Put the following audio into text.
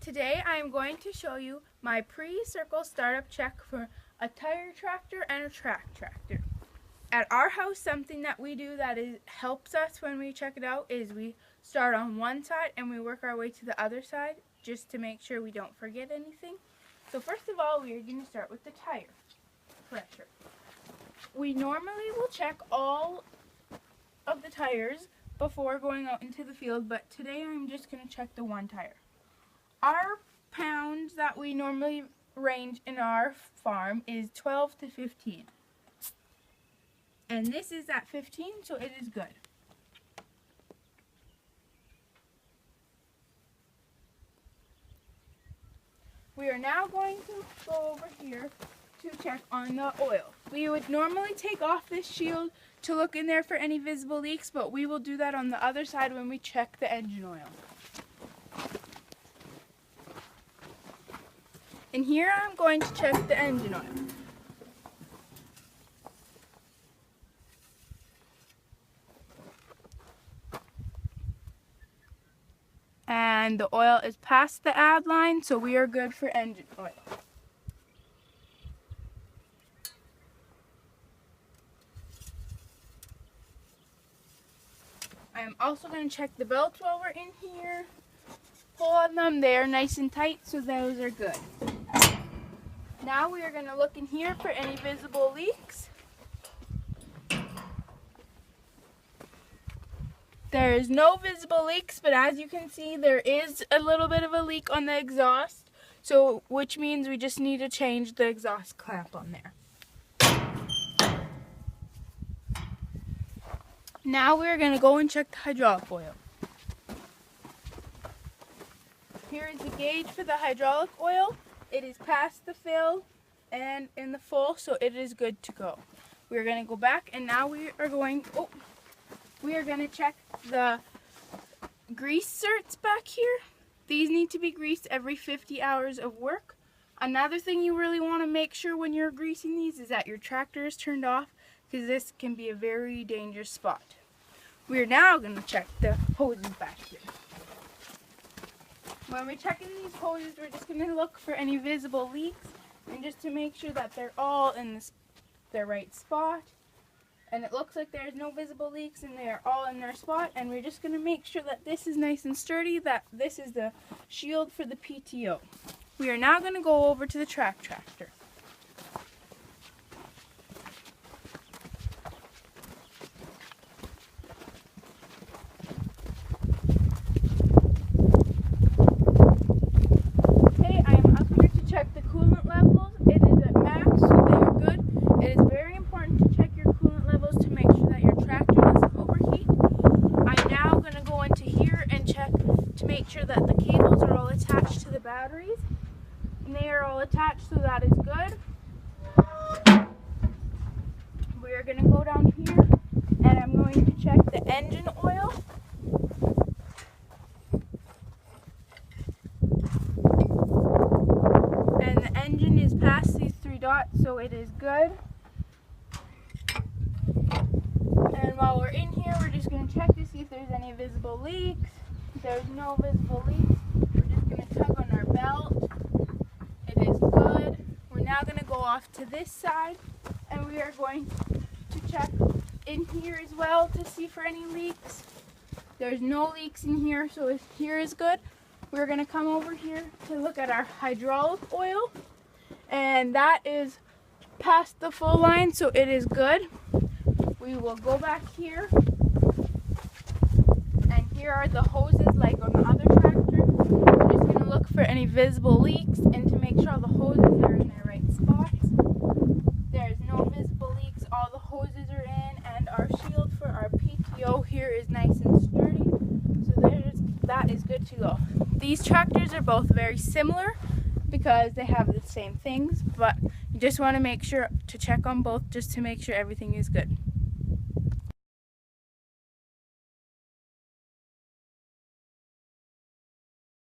Today I am going to show you my pre-circle startup check for a tire tractor and a track tractor. At our house, something that we do that helps us when we check it out is we start on one side and we work our way to the other side just to make sure we don't forget anything. So first of all, we are going to start with the tire pressure. We normally will check all of the tires before going out into the field, but today I'm just going to check the one tire. Our pounds that we normally range in our farm is 12 to 15. And this is at 15, so it is good. We are now going to go over here to check on the oil. We would normally take off this shield to look in there for any visible leaks, but we will do that on the other side when we check the engine oil. And here I'm going to check the engine oil. And the oil is past the add line, so we are good for engine oil. I am also going to check the belts while we're in here. Pull on them, they are nice and tight, so those are good. Now we are going to look in here for any visible leaks. There is no visible leaks, but as you can see, there is a little bit of a leak on the exhaust, so which means we just need to change the exhaust clamp on there. Now we're going to go and check the hydraulic oil. Here is the gauge for the hydraulic oil. It is past the fill and in the full, so it is good to go. We're going to go back, and now we are going to check the grease certs back here. These need to be greased every 50 hours of work. Another thing you really want to make sure when you're greasing these is that your tractor is turned off, because this can be a very dangerous spot. We are now going to check the hoses back here. When we're checking these hoses, we're just going to look for any visible leaks, and just to make sure that they're all in their right spot. And it looks like there's no visible leaks and they are all in their spot, and we're just going to make sure that this is nice and sturdy, that this is the shield for the PTO. We are now going to go over to the track tractor. Make sure that the cables are all attached to the batteries, and they are all attached, so that is good. We are going to go down here, and I'm going to check the engine oil. And the engine is past these 3 dots, so it is good. And while we're in here, we're just going to check to see if there's any visible leaks. There's no visible leaks. We're just going to tug on our belt. It is good. We're now going to go off to this side, and we are going to check in here as well to see for any leaks. There's no leaks in here, so here is good. We're going to come over here to look at our hydraulic oil, and that is past the full line, so it is good. We will go back here. Here are the hoses like on the other tractor. We're just going to look for any visible leaks and to make sure all the hoses are in their right spots. There's no visible leaks. All the hoses are in, and our shield for our PTO here is nice and sturdy. So that is good to go. These tractors are both very similar because they have the same things, but you just want to make sure to check on both just to make sure everything is good.